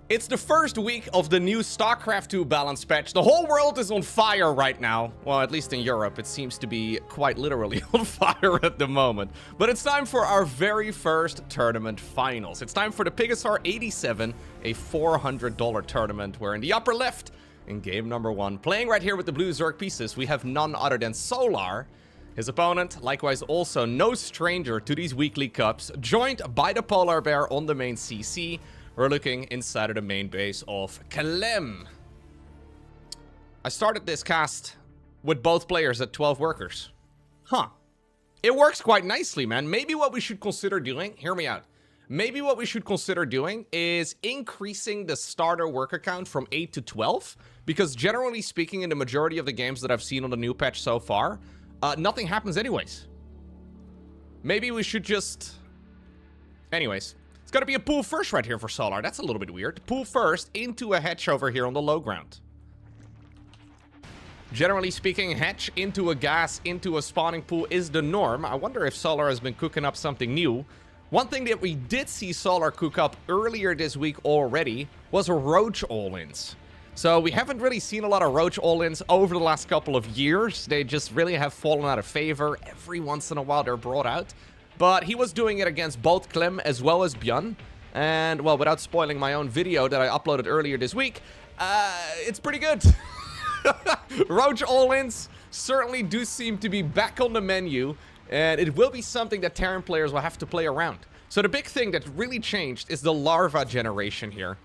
It's the first week of the new StarCraft 2 balance patch. The whole world is on fire right now. Well, at least in Europe, it seems to be quite literally on fire at the moment. But it's time for our very first tournament finals. It's time for the Pegasus 87, a $400 tournament, where in the upper left, in game number 1, playing right here with the blue Zerg pieces, we have none other than Solar. His opponent, likewise also no stranger to these weekly cups, joined by the Polar Bear on the main CC. We're looking inside of the main base of Clem. I started this cast with both players at 12 workers. Huh. It works quite nicely, man. Maybe what we should consider doing, hear me out. Maybe what we should consider doing is increasing the starter worker count from 8 to 12. Because generally speaking, in the majority of the games that I've seen on the new patch so far, nothing happens anyways. Maybe we should just... Anyways. It's gonna be a pool first right here for Solar. That's a little bit weird. Pool first into a hatch over here on the low ground. Generally speaking, hatch into a gas, into a spawning pool is the norm. I wonder if Solar has been cooking up something new. One thing that we did see Solar cook up earlier this week already was a Roach all-ins. So we haven't really seen a lot of Roach all-ins over the last couple of years. They just really have fallen out of favor. Every once in a while they're brought out. But he was doing it against both Clem as well as Björn. And, well, without spoiling my own video that I uploaded earlier this week, it's pretty good. Roach all-ins certainly do seem to be back on the menu. And it will be something that Terran players will have to play around. So the big thing that really changed is the larva generation here.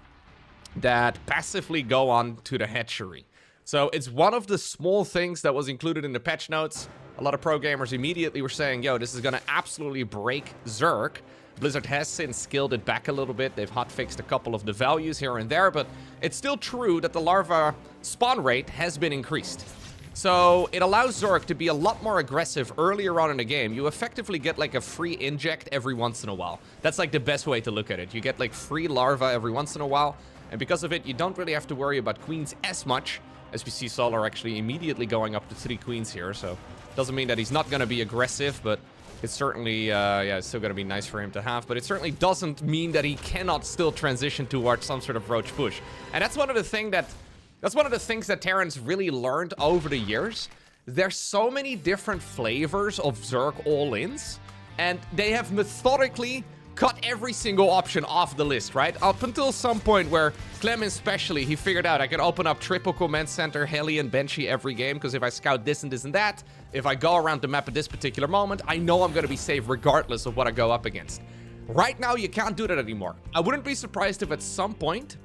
That passively go on to the hatchery. So it's one of the small things that was included in the patch notes. A lot of pro gamers immediately were saying, yo, this is going to absolutely break Zerg. Blizzard has since scaled it back a little bit. They've hotfixed a couple of the values here and there, but it's still true that the larva spawn rate has been increased. So it allows Zerg to be a lot more aggressive earlier on in the game. You effectively get like a free inject every once in a while. That's like the best way to look at it. You get like free larva every once in a while, and because of it, you don't really have to worry about queens as much, as we see Solar actually immediately going up to 3 queens here, so... Doesn't mean that he's not going to be aggressive, but it's certainly, yeah, it's still going to be nice for him to have. But it certainly doesn't mean that he cannot still transition towards some sort of Roach push. And that's one of the things that Terran's really learned over the years. There's so many different flavors of Zerg all-ins, and they have methodically cut every single option off the list, right? Up until some point where Clem especially, he figured out I can open up triple command center, heli, and benchy every game, because if I scout this and this and that, if I go around the map at this particular moment, I know I'm going to be safe regardless of what I go up against. Right now, you can't do that anymore. I wouldn't be surprised if at some point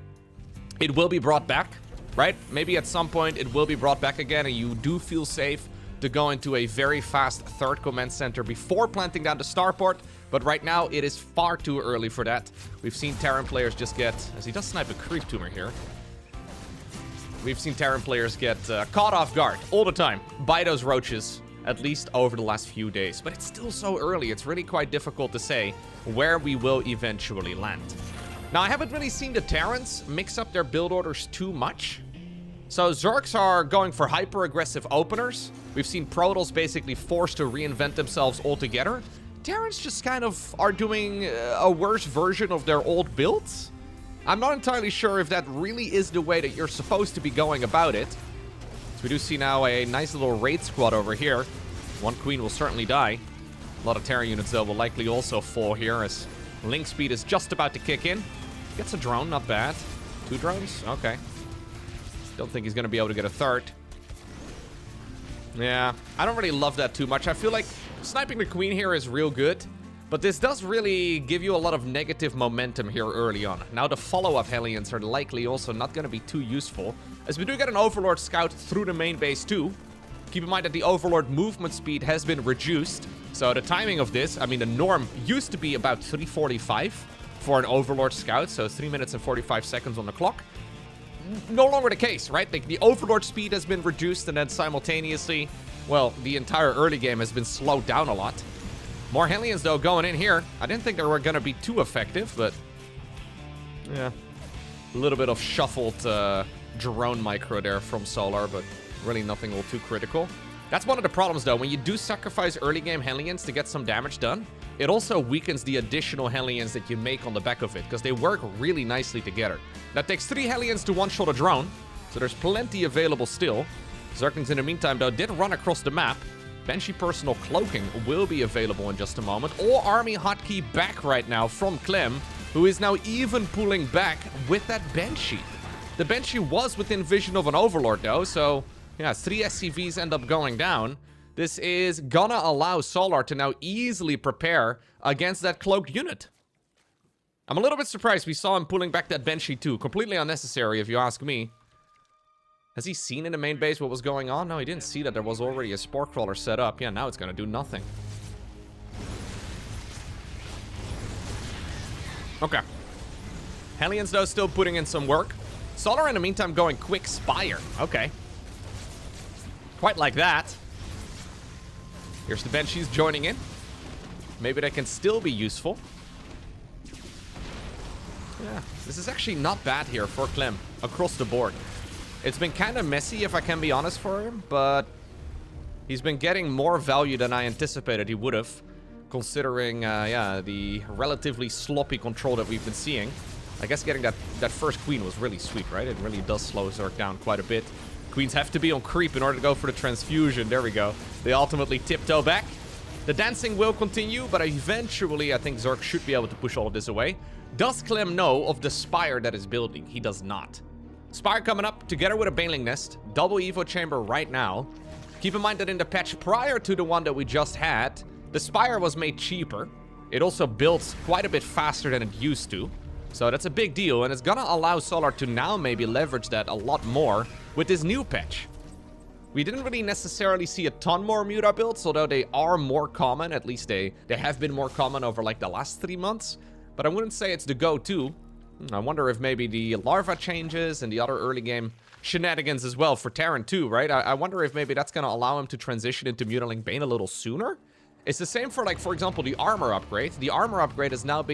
it will be brought back, right? Maybe at some point it will be brought back again, and you do feel safe to go into a very fast third command center before planting down the starport. But right now, it is far too early for that. We've seen Terran players just get... As he does snipe a creep tumor here. We've seen Terran players get caught off guard all the time by those roaches, at least over the last few days. But it's still so early. It's really quite difficult to say where we will eventually land. Now, I haven't really seen the Terrans mix up their build orders too much. So Zergs are going for hyper-aggressive openers. We've seen Protoss basically forced to reinvent themselves altogether. Terrans just kind of are doing a worse version of their old builds. I'm not entirely sure if that really is the way that you're supposed to be going about it. So we do see now a nice little raid squad over here. One queen will certainly die. A lot of Terran units, though, will likely also fall here as link speed is just about to kick in. Gets a drone, not bad. 2 drones? Okay. Don't think he's going to be able to get a third. Yeah, I don't really love that too much. I feel like sniping the queen here is real good, but this does really give you a lot of negative momentum here early on. Now the follow-up Hellions are likely also not going to be too useful, as we do get an Overlord scout through the main base too. Keep in mind that the Overlord movement speed has been reduced, so the timing of this, I mean, the norm used to be about 3:45 for an Overlord scout, so 3 minutes and 45 seconds on the clock. No longer the case, right? The Overlord speed has been reduced, and then simultaneously, well, the entire early game has been slowed down a lot. More Hellions, though, going in here. I didn't think they were going to be too effective, but... yeah. A little bit of shuffled drone micro there from Solar, but really nothing all too critical. That's one of the problems, though. When you do sacrifice early game Hellions to get some damage done, it also weakens the additional Hellions that you make on the back of it, because they work really nicely together. That takes 3 Hellions to one-shot a drone, so there's plenty available still. Zerglings in the meantime, though, did run across the map. Banshee Personal Cloaking will be available in just a moment. All army hotkey back right now from Clem, who is now even pulling back with that Banshee. The Banshee was within vision of an Overlord, though, so yeah, 3 SCVs end up going down. This is gonna allow Solar to now easily prepare against that cloaked unit. I'm a little bit surprised we saw him pulling back that Banshee too. Completely unnecessary, if you ask me. Has he seen in the main base what was going on? No, he didn't see that there was already a Spore Crawler set up. Yeah, now it's gonna do nothing. Okay. Hellions, though, still putting in some work. Solar, in the meantime, going quick Spire. Okay. Quite like that. Here's the Banshees joining in. Maybe they can still be useful. Yeah, this is actually not bad here for Clem across the board. It's been kind of messy, if I can be honest, for him, but he's been getting more value than I anticipated he would have, considering, yeah, the relatively sloppy control that we've been seeing. I guess getting that first queen was really sweet, right? It really does slow Zerg down quite a bit. Queens have to be on creep in order to go for the transfusion. There we go. They ultimately tiptoe back. The dancing will continue, but eventually I think Zerg should be able to push all of this away. Does Clem know of the Spire that is building? He does not. Spire coming up together with a Baneling Nest. Double Evo Chamber right now. Keep in mind that in the patch prior to the one that we just had, the Spire was made cheaper. It also builds quite a bit faster than it used to. So that's a big deal, and it's gonna allow Solar to now maybe leverage that a lot more with this new patch. We didn't really necessarily see a ton more Muta builds, although they are more common. At least they have been more common over like the last 3 months. But I wouldn't say it's the go-to. I wonder if maybe the larva changes and the other early game shenanigans as well for Terran too, right? I wonder if maybe that's going to allow him to transition into Mutaling Bane a little sooner. It's the same for, like, for example, the armor upgrade. The armor upgrade is now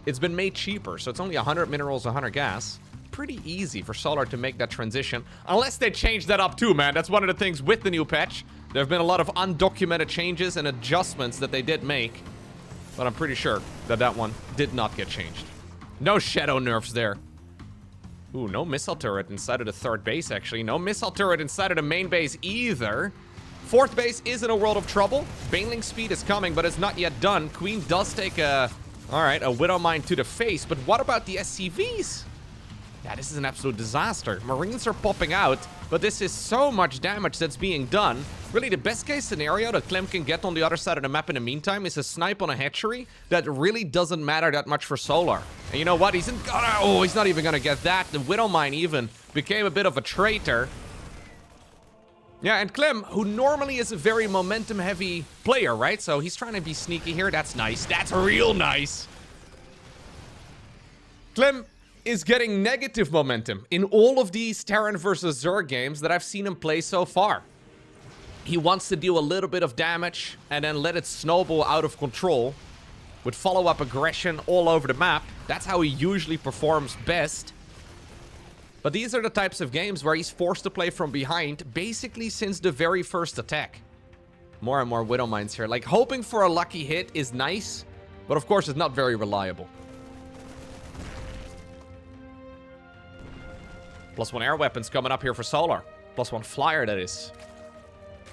it's been made cheaper, so it's only 100 minerals, 100 gas. Pretty easy for Solar to make that transition, unless they change that up too, man. That's one of the things with the new patch. There have been a lot of undocumented changes and adjustments that they did make, but I'm pretty sure that that one did not get changed. No shadow nerfs there. Ooh, no missile turret inside of the 3rd base, actually. No missile turret inside of the main base either. 4th base is in a world of trouble. Baneling speed is coming, but it's not yet done. Queen does take a Widowmine to the face, but what about the SCVs? Yeah, this is an absolute disaster. Marines are popping out, but this is so much damage that's being done. Really, the best case scenario that Clem can get on the other side of the map in the meantime is a snipe on a hatchery that really doesn't matter that much for Solar. And you know what? He's not even gonna get that. The Widowmine even became a bit of a traitor. Yeah, and Clem, who normally is a very momentum-heavy player, right? So he's trying to be sneaky here. That's nice. That's real nice. Clem is getting negative momentum in all of these Terran versus Zerg games that I've seen him play so far. He wants to deal a little bit of damage and then let it snowball out of control with follow-up aggression all over the map. That's how he usually performs best. But these are the types of games where he's forced to play from behind basically since the very first attack. More and more Widowmines here. Like, hoping for a lucky hit is nice, but of course it's not very reliable. +1 air weapons coming up here for Solar. +1 flyer, that is.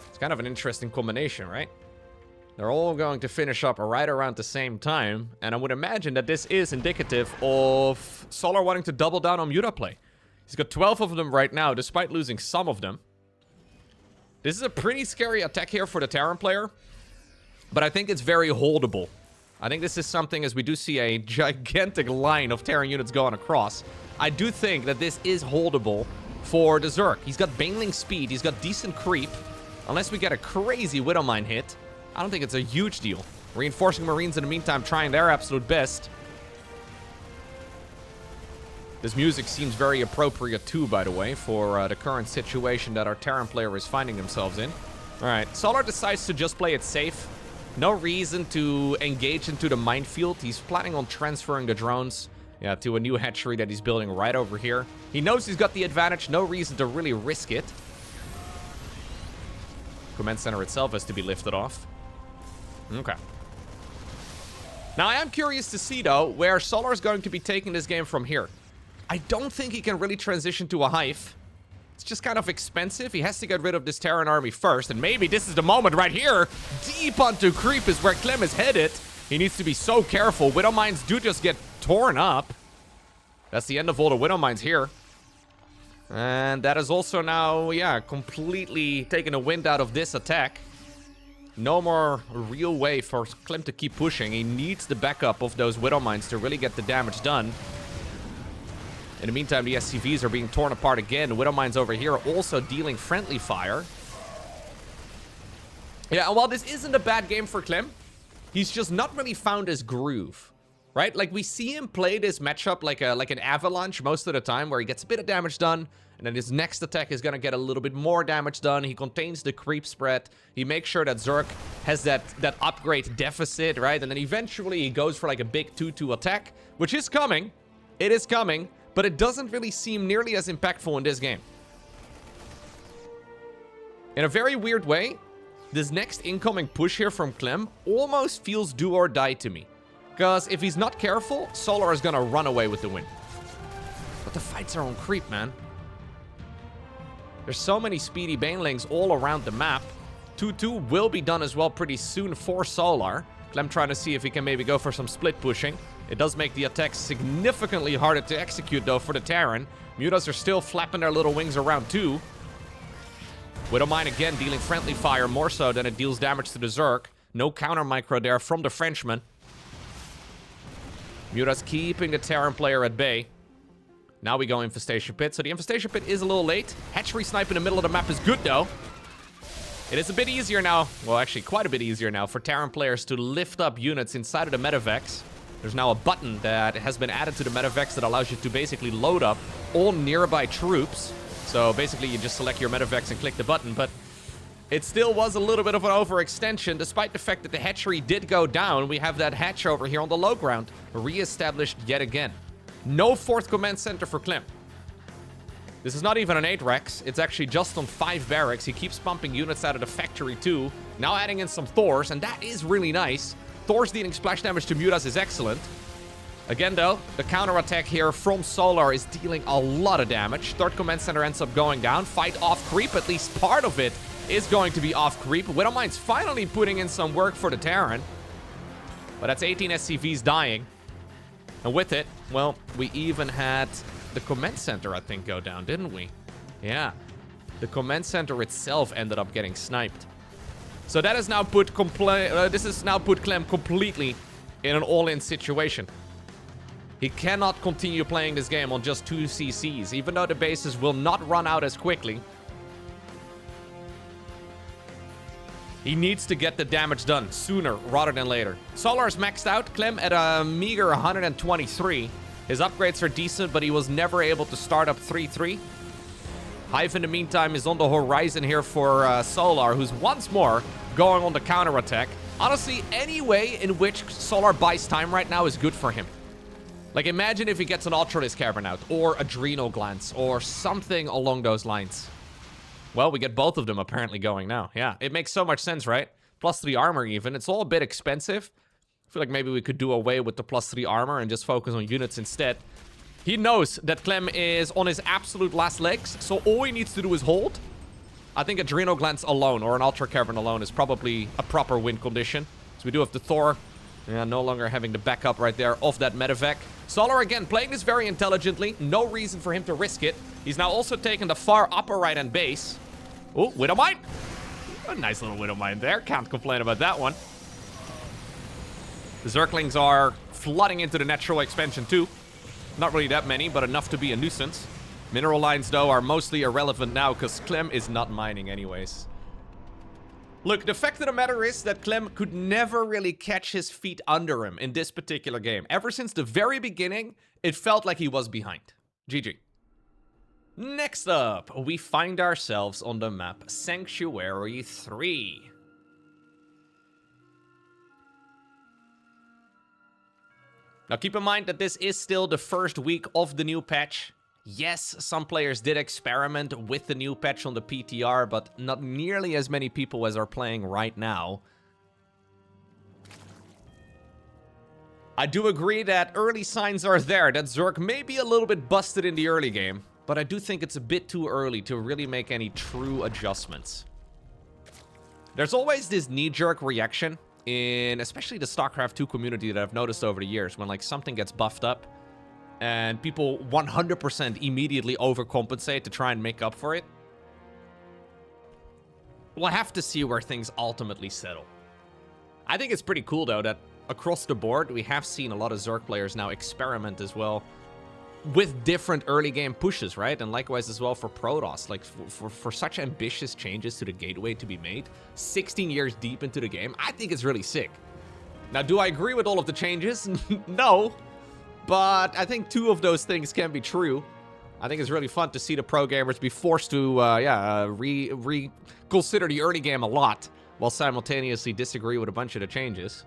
It's kind of an interesting combination, right? They're all going to finish up right around the same time, and I would imagine that this is indicative of Solar wanting to double down on Muta play. He's got 12 of them right now, despite losing some of them. This is a pretty scary attack here for the Terran player, but I think it's very holdable. I think this is something, as we do see a gigantic line of Terran units going across, I do think that this is holdable for the Zerg. He's got Baneling speed, he's got decent creep. Unless we get a crazy Widowmine hit, I don't think it's a huge deal. Reinforcing Marines in the meantime, trying their absolute best. This music seems very appropriate too, by the way, for the current situation that our Terran player is finding themselves in. Alright, Solar decides to just play it safe. No reason to engage into the minefield. He's planning on transferring the drones, yeah, to a new hatchery that he's building right over here. He knows he's got the advantage, no reason to really risk it. Command center itself has to be lifted off. Okay. Now, I am curious to see, though, where Solar is going to be taking this game from here. I don't think he can really transition to a Hive. It's just kind of expensive. He has to get rid of this Terran army first, and maybe this is the moment right here. Deep onto creep is where Clem is headed. He needs to be so careful. Widow Mines do just get torn up. That's the end of all the Widow Mines here. And that is also now, yeah, completely taking the wind out of this attack. No more real way for Clem to keep pushing. He needs the backup of those Widow Mines to really get the damage done. In the meantime, the SCVs are being torn apart again. Widow Mines over here also dealing friendly fire. Yeah, and while this isn't a bad game for Clem, he's just not really found his groove, right? Like, we see him play this matchup like an avalanche most of the time, where he gets a bit of damage done, and then his next attack is going to get a little bit more damage done. He contains the creep spread. He makes sure that Zerg has that upgrade deficit, right? And then eventually he goes for like a big 2-2 attack, which is coming. It is coming, but it doesn't really seem nearly as impactful in this game. In a very weird way, this next incoming push here from Clem almost feels do or die to me. Because if he's not careful, Solar is going to run away with the win. But the fights are on creep, man. There's so many speedy banelings all around the map. 2-2 will be done as well pretty soon for Solar. Clem trying to see if he can maybe go for some split pushing. It does make the attack significantly harder to execute, though, for the Terran. Mutas are still flapping their little wings around, too. Widow Mine again dealing friendly fire more so than it deals damage to the Zerg. No counter micro there from the Frenchman. Mutas keeping the Terran player at bay. Now we go Infestation Pit. So the Infestation Pit is a little late. Hatchery snipe in the middle of the map is good, though. It is a bit easier now. Well, actually, quite a bit easier now for Terran players to lift up units inside of the Medivacs. There's now a button that has been added to the Medivacs that allows you to basically load up all nearby troops. So basically, you just select your Medivacs and click the button. But it still was a little bit of an overextension, despite the fact that the hatchery did go down. We have that hatch over here on the low ground, re-established yet again. No fourth command center for Clem. This is not even an 8 Rex. It's actually just on 5 barracks. He keeps pumping units out of the factory too. Now adding in some Thors, and that is really nice. Thors dealing splash damage to Mutas is excellent. Again, though, the counterattack here from Solar is dealing a lot of damage. Third command center ends up going down. Fight off creep. At least part of it is going to be off creep. Widow Mine's finally putting in some work for the Terran. But that's 18 SCVs dying. And with it, well, we even had the command center, I think, go down, didn't we? Yeah. The command center itself ended up getting sniped. So that has now put Clem completely in an all-in situation. He cannot continue playing this game on just 2 CCs, even though the bases will not run out as quickly. He needs to get the damage done sooner rather than later. Solar's maxed out. Clem at a meager 123. His upgrades are decent, but he was never able to start up 3-3. Hive, in the meantime, is on the horizon here for Solar, who's once more going on the counterattack. Honestly, any way in which Solar buys time right now is good for him. Like, imagine if he gets an Ultralisk Cavern out, or Adrenal Glance, or something along those lines. Well, we get both of them apparently going now. Yeah, it makes so much sense, right? +3 armor even. It's all a bit expensive. I feel like maybe we could do away with the +3 armor and just focus on units instead. He knows that Clem is on his absolute last legs, so all he needs to do is hold. I think Adrenal Glance alone, or an Ultra Cavern alone, is probably a proper win condition. So we do have the Thor. Yeah, no longer having the backup right there of that Medivac. Solar, again, playing this very intelligently. No reason for him to risk it. He's now also taken the far upper right-hand base. Oh, Widow Mine. A nice little Widow Mine there. Can't complain about that one. The Zerglings are flooding into the natural expansion too. Not really that many, but enough to be a nuisance. Mineral lines, though, are mostly irrelevant now because Clem is not mining anyways. Look, the fact of the matter is that Clem could never really catch his feet under him in this particular game. Ever since the very beginning, it felt like he was behind. GG. Next up, we find ourselves on the map Sanctuary 3. Now keep in mind that this is still the first week of the new patch. Yes, some players did experiment with the new patch on the PTR, but not nearly as many people as are playing right now. I do agree that early signs are there, that Zerg may be a little bit busted in the early game, but I do think it's a bit too early to really make any true adjustments. There's always this knee-jerk reaction in especially the StarCraft 2 community that I've noticed over the years when like something gets buffed up and people 100% immediately overcompensate to try and make up for it. We'll have to see where things ultimately settle. I think it's pretty cool though that across the board we have seen a lot of Zerg players now experiment as well with different early game pushes, right? And likewise as well for Protoss, like for such ambitious changes to the gateway to be made 16 years deep into the game, I think it's really sick. Now, do I agree with all of the changes? No, but I think 2 of those things can be true. I think it's really fun to see the pro gamers be forced to, reconsider the early game a lot while simultaneously disagree with a bunch of the changes.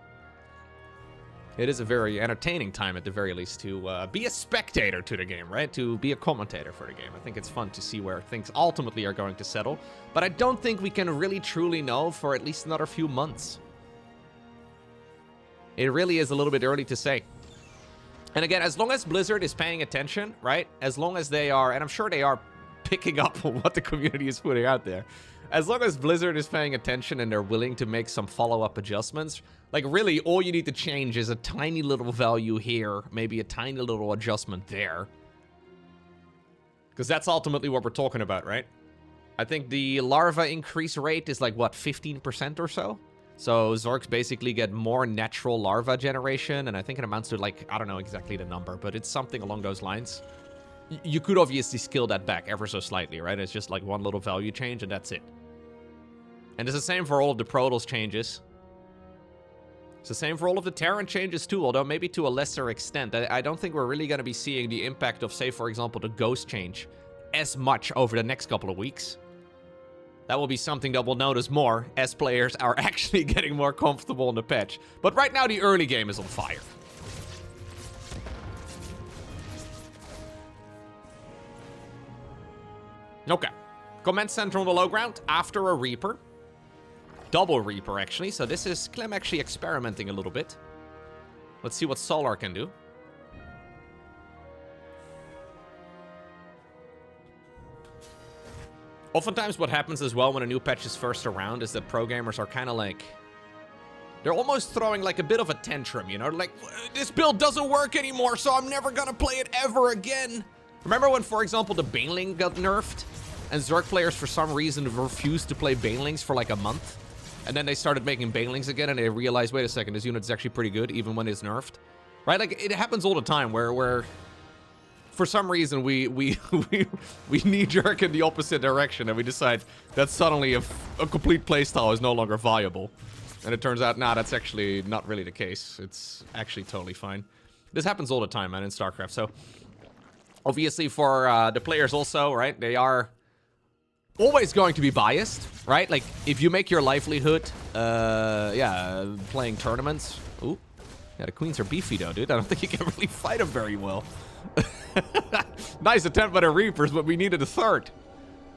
It is a very entertaining time, at the very least, to be a spectator to the game, right? To be a commentator for the game. I think it's fun to see where things ultimately are going to settle. But I don't think we can really truly know for at least another few months. It really is a little bit early to say. And again, as long as Blizzard is paying attention, right? As long as they are, and I'm sure they are picking up on what the community is putting out there. As long as Blizzard is paying attention and they're willing to make some follow-up adjustments, like really all you need to change is a tiny little value here, maybe a tiny little adjustment there. Because that's ultimately what we're talking about, right? I think the larva increase rate is like, what, 15% or so? So Zorks basically get more natural larva generation, and I think it amounts to like, I don't know exactly the number, but it's something along those lines. You could obviously scale that back ever so slightly, right? It's just like one little value change and that's it. And it's the same for all of the Protoss changes. It's the same for all of the Terran changes too, although maybe to a lesser extent. I don't think we're really going to be seeing the impact of, say, for example, the Ghost change as much over the next couple of weeks. That will be something that we'll notice more as players are actually getting more comfortable in the patch. But right now, the early game is on fire. Okay. Command center on the low ground after a Reaper. Double Reaper, actually. So this is Clem actually experimenting a little bit. Let's see what Solar can do. Oftentimes what happens as well when a new patch is first around is that pro gamers are kind of like... they're almost throwing like a bit of a tantrum, you know? Like, this build doesn't work anymore, so I'm never gonna play it ever again. Remember when, for example, the Baneling got nerfed? And Zerg players, for some reason, refused to play Banelings for like a month? And then they started making Banelings again, and they realized, wait a second, this unit is actually pretty good, even when it's nerfed. Right? Like, it happens all the time, where for some reason, we knee-jerk in the opposite direction, and we decide that suddenly a complete playstyle is no longer viable. And it turns out, nah, that's actually not really the case. It's actually totally fine. This happens all the time, man, in StarCraft. So, obviously, for the players also, right, they are always going to be biased, right? Like, if you make your livelihood, playing tournaments. Ooh. Yeah, the queens are beefy, though, dude. I don't think you can really fight them very well. Nice attempt by the Reapers, but we needed a third.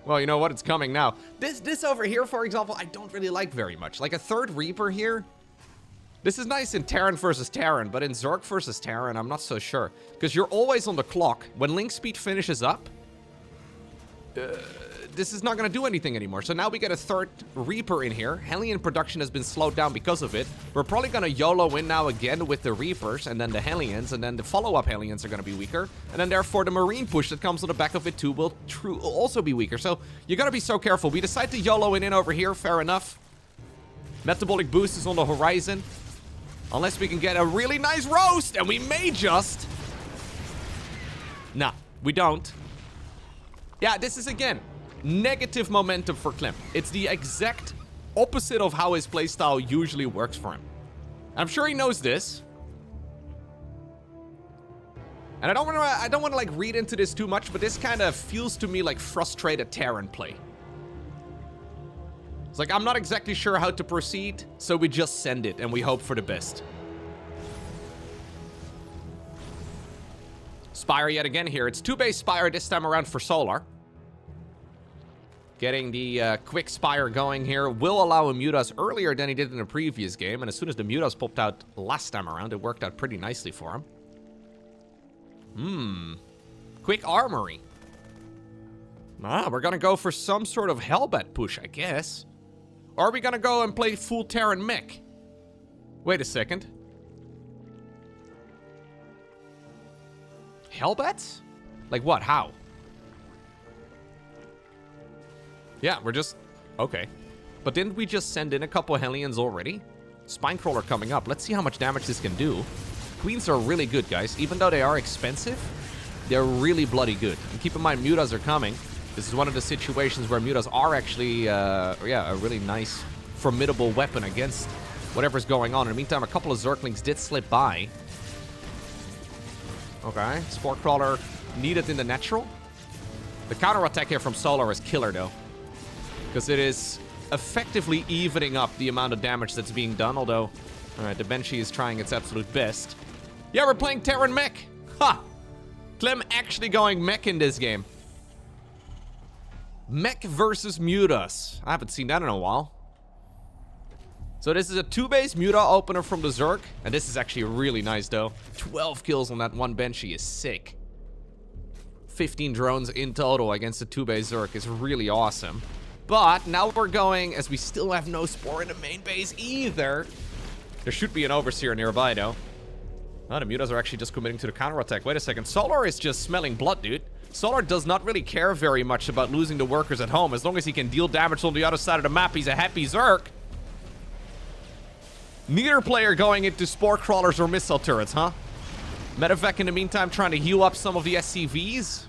Well, you know what? It's coming now. This over here, for example, I don't really like very much. Like, a third Reaper here. This is nice in Terran versus Terran, but in Zerg versus Terran, I'm not so sure. Because you're always on the clock. When link speed finishes up, this is not going to do anything anymore. So now we get a third Reaper in here. Hellion production has been slowed down because of it. We're probably going to YOLO in now again with the Reapers and then the Hellions, and then the follow-up Hellions are going to be weaker. And then therefore the Marine push that comes on the back of it too will also be weaker. So you got to be so careful. We decide to YOLO in over here, fair enough. Metabolic boost is on the horizon. Unless we can get a really nice roast, and we may just... Nah, we don't. Yeah, this is, again, negative momentum for Clem. It's the exact opposite of how his playstyle usually works for him. I'm sure he knows this. And I don't want to like read into this too much, but this kind of feels to me like frustrated Terran play. It's like, I'm not exactly sure how to proceed, so we just send it and we hope for the best. Spire yet again here. It's 2 base Spire this time around for Solar. Getting the quick spire going here will allow him Mutas earlier than he did in the previous game. And as soon as the Mutas popped out last time around, it worked out pretty nicely for him. Quick armory. We're gonna go for some sort of Hellbat push, I guess. Or are we gonna go and play full Terran mech? Wait a second. Hellbats? Like what? How? Yeah, we're just... Okay. But didn't we just send in a couple of Hellions already? Spinecrawler coming up. Let's see how much damage this can do. Queens are really good, guys. Even though they are expensive, they're really bloody good. And keep in mind, Mutas are coming. This is one of the situations where Mutas are actually, a really nice, formidable weapon against whatever's going on. In the meantime, a couple of Zerglings did slip by. Okay, Spore Crawler needed in the natural. The counterattack here from Solar is killer, though. Because it is effectively evening up the amount of damage that's being done, although... Alright, the Banshee is trying its absolute best. Yeah, we're playing Terran mech! Ha! Clem actually going mech in this game. Mech versus Mutas. I haven't seen that in a while. So this is a 2-base Muta opener from the Zerg. And this is actually really nice, though. 12 kills on that one Banshee is sick. 15 drones in total against the 2-base Zerg is really awesome. But now we're going, as we still have no Spore in the main base either. There should be an Overseer nearby, though. Oh, the Mutas are actually just committing to the counterattack. Wait a second. Solar is just smelling blood, dude. Solar does not really care very much about losing the workers at home. As long as he can deal damage on the other side of the map, he's a happy Zerg. Neither player going into Spore Crawlers or Missile Turrets, huh? Medevac in the meantime trying to heal up some of the SCVs.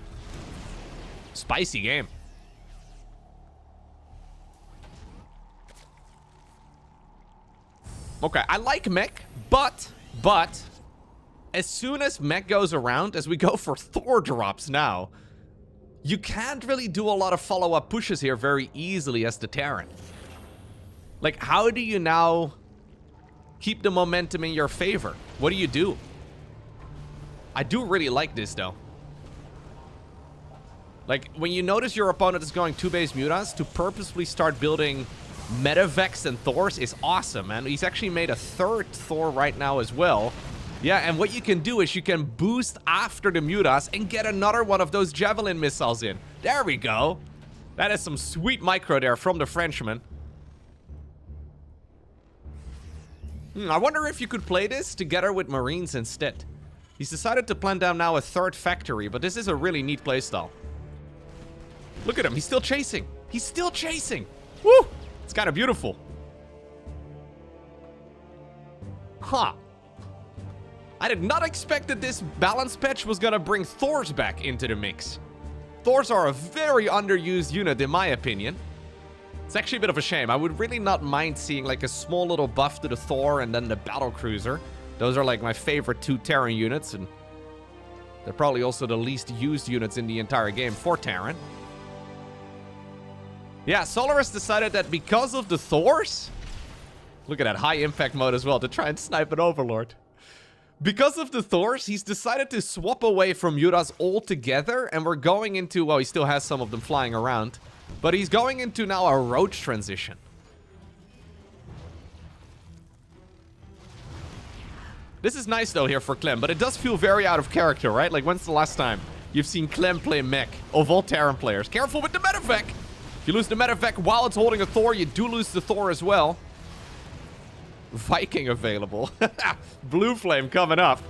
Spicy game. Okay, I like mech, but, as soon as mech goes around, as we go for Thor drops now, you can't really do a lot of follow-up pushes here very easily as the Terran. Like, how do you now keep the momentum in your favor? What do? I do really like this, though. Like, when you notice your opponent is going 2-base Mutas, to purposefully start building Medevacs and Thors is awesome, man. He's actually made a 3rd Thor right now as well. Yeah, and what you can do is you can boost after the Mutas and get another one of those Javelin missiles in. There we go. That is some sweet micro there from the Frenchman. I wonder if you could play this together with Marines instead. He's decided to plant down now a 3rd factory, but this is a really neat playstyle. Look at him. He's still chasing. He's still chasing. Woo! It's kind of beautiful. Huh. I did not expect that this balance patch was gonna bring Thors back into the mix. Thors are a very underused unit, in my opinion. It's actually a bit of a shame. I would really not mind seeing like a small little buff to the Thor and then the Battlecruiser. Those are like my favorite 2 Terran units, and they're probably also the least used units in the entire game for Terran. Yeah, Solaris decided that because of the Thors... Look at that, high impact mode as well, to try and snipe an Overlord. Because of the Thors, he's decided to swap away from Mutas altogether, and we're going into... Well, he still has some of them flying around, but he's going into now a Roach transition. This is nice, though, here for Clem, but it does feel very out of character, right? Like, when's the last time you've seen Clem play mech? Of all Terran players. Careful with the Medevac! If you lose the Medevac while it's holding a Thor, you do lose the Thor as well. Viking available. Blue Flame coming up.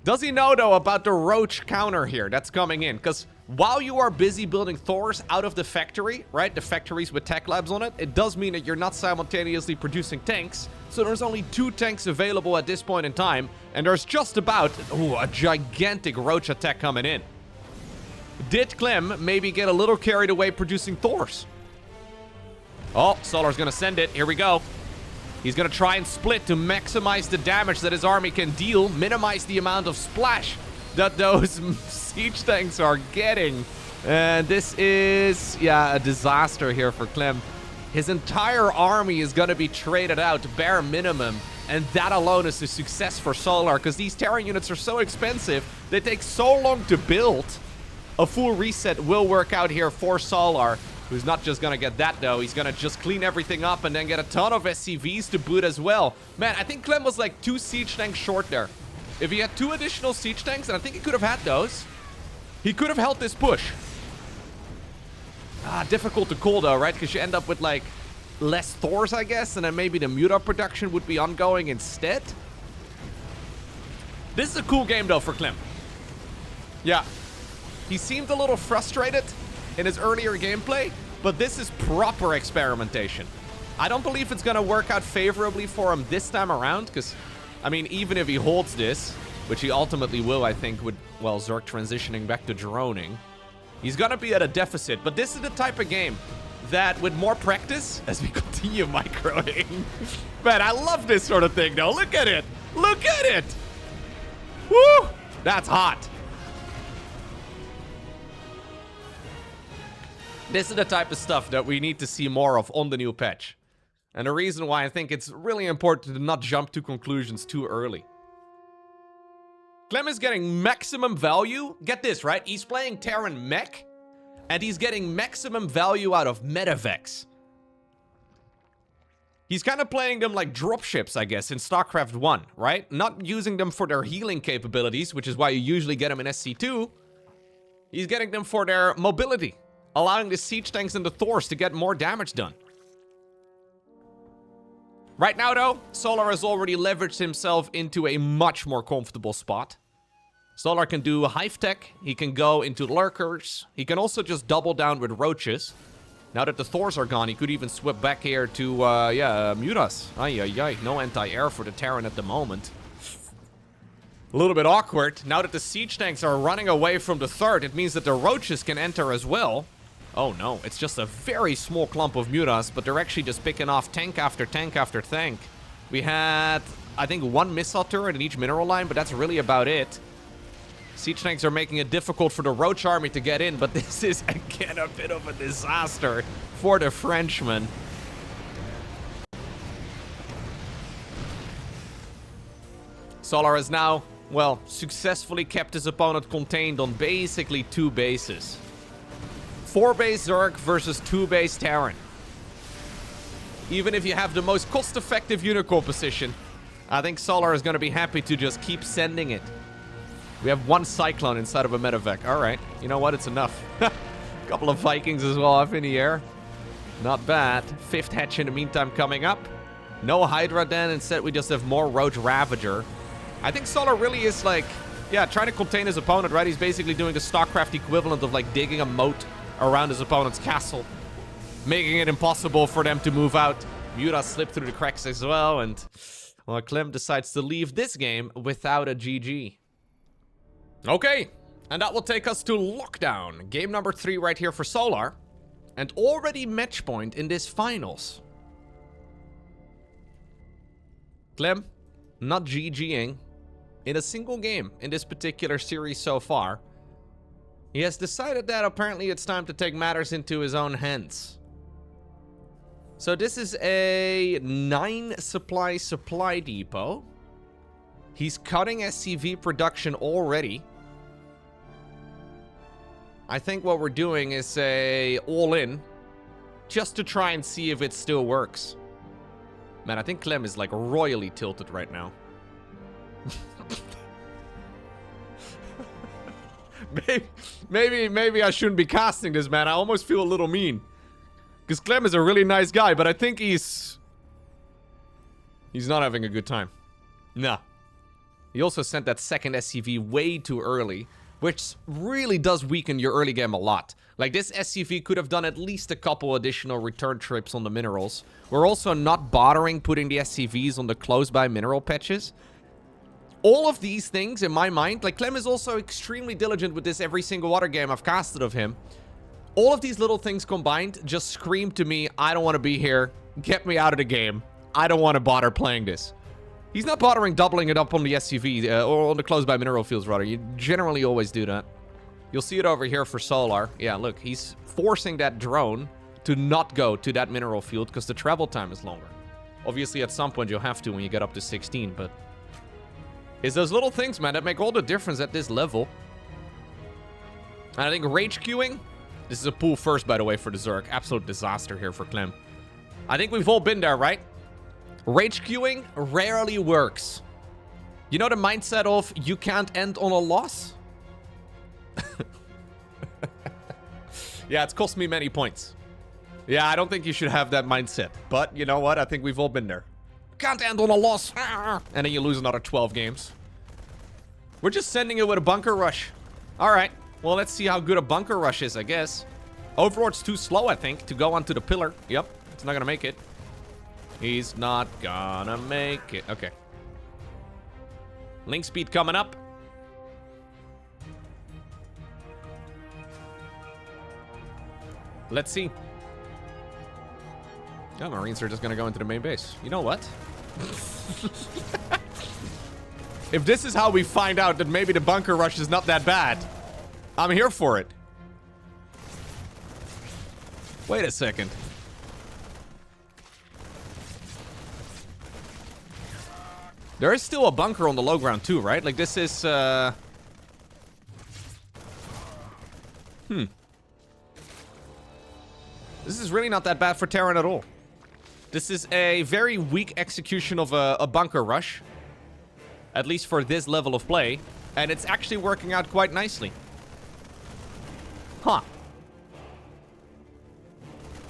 Does he know, though, about the Roach counter here that's coming in? Because while you are busy building Thors out of the factory, right? The factories with tech labs on it, it does mean that you're not simultaneously producing tanks. So there's only 2 tanks available at this point in time. And there's just about, a gigantic Roach attack coming in. Did Clem maybe get a little carried away producing Thors? Oh, Solar's gonna send it. Here we go. He's gonna try and split to maximize the damage that his army can deal, minimize the amount of splash that those siege tanks are getting. And this is, yeah, a disaster here for Clem. His entire army is gonna be traded out, bare minimum. And that alone is a success for Solar, because these Terran units are so expensive, they take so long to build. a full reset will work out here for Solar, who's not just gonna get that though. He's gonna just clean everything up and then get a ton of SCVs to boot as well. Man, I think Clem was like 2 siege tanks short there. If he had 2 additional siege tanks, and I think he could have had those, he could have held this push. Difficult to call though, right? Because you end up with like less Thors, I guess, and then maybe the Muta production would be ongoing instead. This is a cool game though for Clem. Yeah. He seemed a little frustrated in his earlier gameplay, but this is proper experimentation. I don't believe it's gonna work out favorably for him this time around, because, I mean, even if he holds this, which he ultimately will, I think, with, well, Zerg transitioning back to droning, he's gonna be at a deficit. But this is the type of game that, with more practice, as we continue microing, man, I love this sort of thing, though. Look at it. Look at it. Woo! That's hot. This is the type of stuff that we need to see more of on the new patch. And the reason why I think it's really important to not jump to conclusions too early. Clem is getting maximum value. Get this, right? He's playing Terran mech, and he's getting maximum value out of medevacs. He's kind of playing them like dropships, I guess, in StarCraft 1, right? Not using them for their healing capabilities, which is why you usually get them in SC2. He's getting them for their mobility, allowing the siege tanks and the Thors to get more damage done. Right now, though, Solar has already leveraged himself into a much more comfortable spot. Solar can do Hive Tech, he can go into Lurkers, he can also just double down with Roaches. Now that the Thors are gone, he could even swip back here to, Mutas. Ay, no anti-air for the Terran at the moment. A little bit awkward. Now that the siege tanks are running away from the third, it means that the Roaches can enter as well. Oh no, it's just a very small clump of Mutas, but they're actually just picking off tank after tank after tank. We had, I think, 1 missile turret in each mineral line, but that's really about it. Siege tanks are making it difficult for the Roach army to get in, but this is, again, a bit of a disaster for the Frenchmen. Solar has now, well, successfully kept his opponent contained on basically 2 bases. 4-base Zerg versus 2-base Terran. Even if you have the most cost-effective unit composition, I think Solar is going to be happy to just keep sending it. We have 1 Cyclone inside of a medevac. Alright, you know what? It's enough. Couple of Vikings as well up in the air. Not bad. 5th hatch in the meantime coming up. No Hydra then. Instead, we just have more Roach Ravager. I think Solar really is like, yeah, trying to contain his opponent, right? He's basically doing the StarCraft equivalent of like digging a moat around his opponent's castle, making it impossible for them to move out. Muta slipped through the cracks as well, and, well, Clem decides to leave this game without a GG. Okay, and that will take us to Lockdown. Game number 3 right here for Solar, and already match point in this finals. Clem, not GGing in a single game in this particular series so far. He has decided that apparently it's time to take matters into his own hands. So this is a 9 supply depot. He's cutting SCV production already. I think what we're doing is a all-in, just to try and see if it still works. Man, I think Clem is like royally tilted right now. Maybe I shouldn't be casting this, man. I almost feel a little mean. Because Clem is a really nice guy, but I think he's not having a good time. Nah. He also sent that second SCV way too early, which really does weaken your early game a lot. Like, this SCV could have done at least a couple additional return trips on the minerals. We're also not bothering putting the SCVs on the close-by mineral patches. All of these things, in my mind, like, Clem is also extremely diligent with this every single other game I've casted of him. All of these little things combined just scream to me, I don't want to be here. Get me out of the game. I don't want to bother playing this. He's not bothering doubling it up on the SCV, or on the close-by mineral fields, rather. You generally always do that. You'll see it over here for Solar. Yeah, look, he's forcing that drone to not go to that mineral field because the travel time is longer. Obviously, at some point, you'll have to when you get up to 16, but it's those little things, man, that make all the difference at this level. And I think rage queuing. This is a pool first, by the way, for the Zerg. Absolute disaster here for Clem. I think we've all been there, right? Rage queuing rarely works. You know the mindset of you can't end on a loss? Yeah, it's cost me many points. Yeah, I don't think you should have that mindset. But you know what? I think we've all been there. Can't end on a loss. And then you lose another 12 games. We're just sending it with a bunker rush. All right. Well, let's see how good a bunker rush is, I guess. Overlord's too slow, I think, to go onto the pillar. Yep. It's not going to make it. He's not gonna make it. Okay. Link speed coming up. Let's see. Oh, Marines are just gonna go into the main base. You know what? If this is how we find out that maybe the bunker rush is not that bad, I'm here for it. Wait a second. There is still a bunker on the low ground too, right? Like this is, This is really not that bad for Terran at all. This is a very weak execution of a bunker rush. At least for this level of play. And it's actually working out quite nicely. Huh.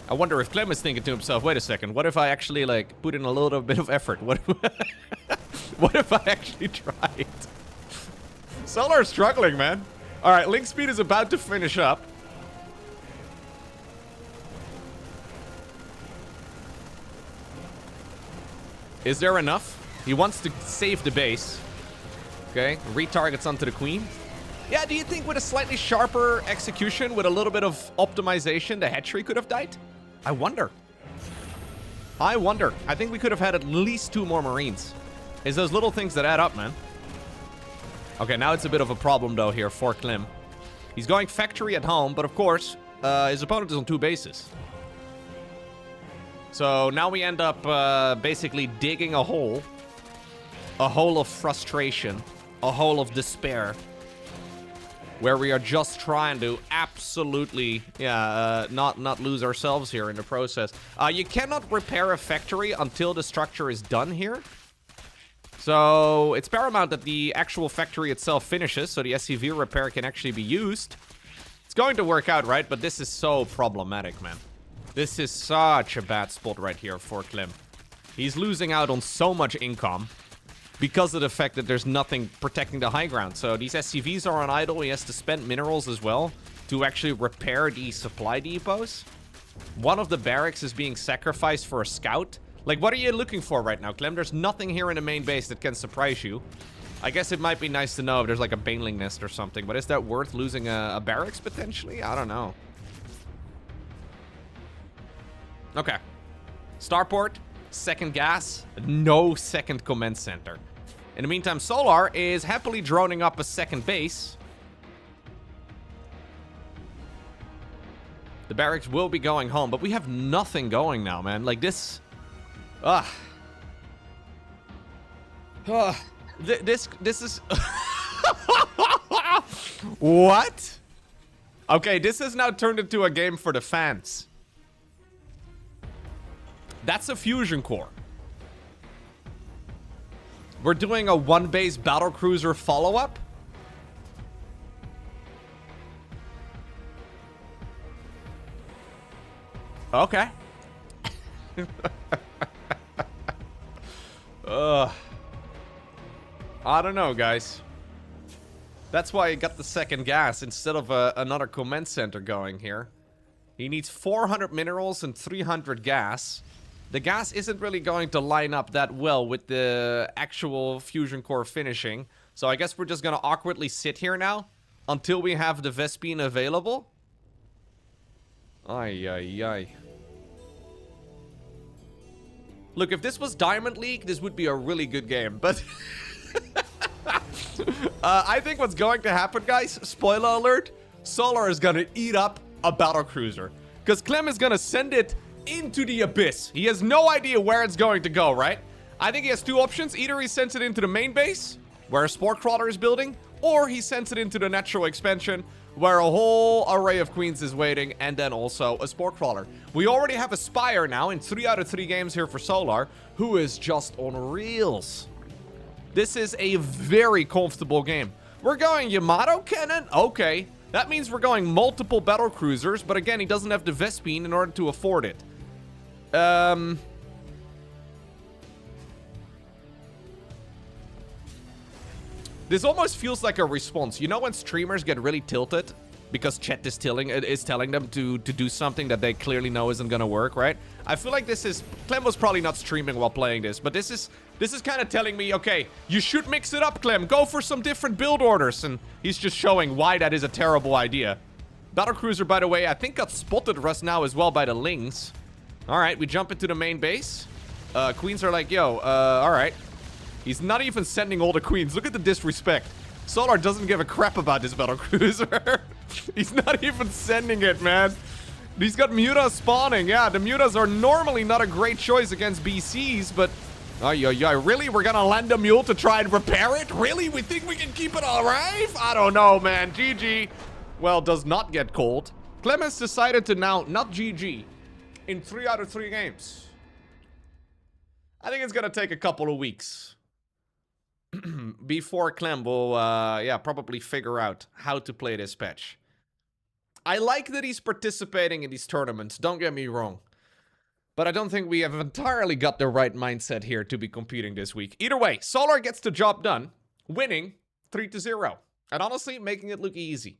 I wonder if Clem is thinking to himself, wait a second, what if I actually, like, put in a little bit of effort? What if I actually tried? Solar is struggling, man. Alright, link speed is about to finish up. Is there enough? He wants to save the base. Okay, retargets onto the queen. Yeah, do you think with a slightly sharper execution, with a little bit of optimization, the hatchery could have died? I wonder. I wonder. I think we could have had at least 2 more Marines. It's those little things that add up, man. Okay, now it's a bit of a problem, though, here for Clem. He's going factory at home, but of course, his opponent is on 2 bases. So now we end up basically digging a hole of frustration, a hole of despair, where we are just trying to absolutely, not lose ourselves here in the process. You cannot repair a factory until the structure is done here. So it's paramount that the actual factory itself finishes, so the SCV repair can actually be used. It's going to work out, right? But this is so problematic, man. This is such a bad spot right here for Clem. He's losing out on so much income because of the fact that there's nothing protecting the high ground. So these SCVs are on idle. He has to spend minerals as well to actually repair these supply depots. One of the barracks is being sacrificed for a scout. Like, what are you looking for right now, Clem? There's nothing here in the main base that can surprise you. I guess it might be nice to know if there's like a baneling nest or something, but is that worth losing a barracks potentially? I don't know. Okay. Starport, second gas, no second command center. In the meantime, Solar is happily droning up a second base. The barracks will be going home, but we have nothing going now, man. Like this... This is... What? Okay, this has now turned into a game for the fans. That's a fusion core. We're doing a one-base Battlecruiser follow-up? Okay. I don't know, guys. That's why he got the second gas instead of another command center going here. He needs 400 minerals and 300 gas. The gas isn't really going to line up that well with the actual fusion core finishing. So I guess we're just going to awkwardly sit here now until we have the Vespine available. Ay, ay, ay. Look, if this was Diamond League, this would be a really good game, but... I think what's going to happen, guys, spoiler alert, Solar is going to eat up a Battlecruiser. Because Clem is going to send it into the abyss. He has no idea where it's going to go, right? I think he has 2 options. Either he sends it into the main base, where a Spore Crawler is building, or he sends it into the natural expansion, where a whole array of queens is waiting, and then also a spore crawler. We already have a Spire now in 3 out of 3 games here for Solar, who is just on reels. This is a very comfortable game. We're going Yamato cannon? Okay. That means we're going multiple Battlecruisers, but again, he doesn't have the Vespine in order to afford it. This almost feels like a response. You know when streamers get really tilted because chat is telling them to do something that they clearly know isn't gonna work, right? I feel like this is... Clem was probably not streaming while playing this, but this is kind of telling me, okay, you should mix it up, Clem. Go for some different build orders. And he's just showing why that is a terrible idea. Battlecruiser, by the way, I think got spotted Russ now as well by the Lings. All right, we jump into the main base. Queens are like, yo, all right. He's not even sending all the queens. Look at the disrespect. Solar doesn't give a crap about this Battlecruiser. He's not even sending it, man. He's got Mutas spawning. Yeah, the Mutas are normally not a great choice against BCs, but... really? We're gonna land a mule to try and repair it? Really? We think we can keep it alive? I don't know, man. GG. Well, does not get cold. Clem has decided to now not GG in 3 out of 3 games. I think it's gonna take a couple of weeks before Clem will, probably figure out how to play this patch. I like that he's participating in these tournaments, don't get me wrong. But I don't think we have entirely got the right mindset here to be competing this week. Either way, Solar gets the job done, winning 3-0. And honestly, making it look easy.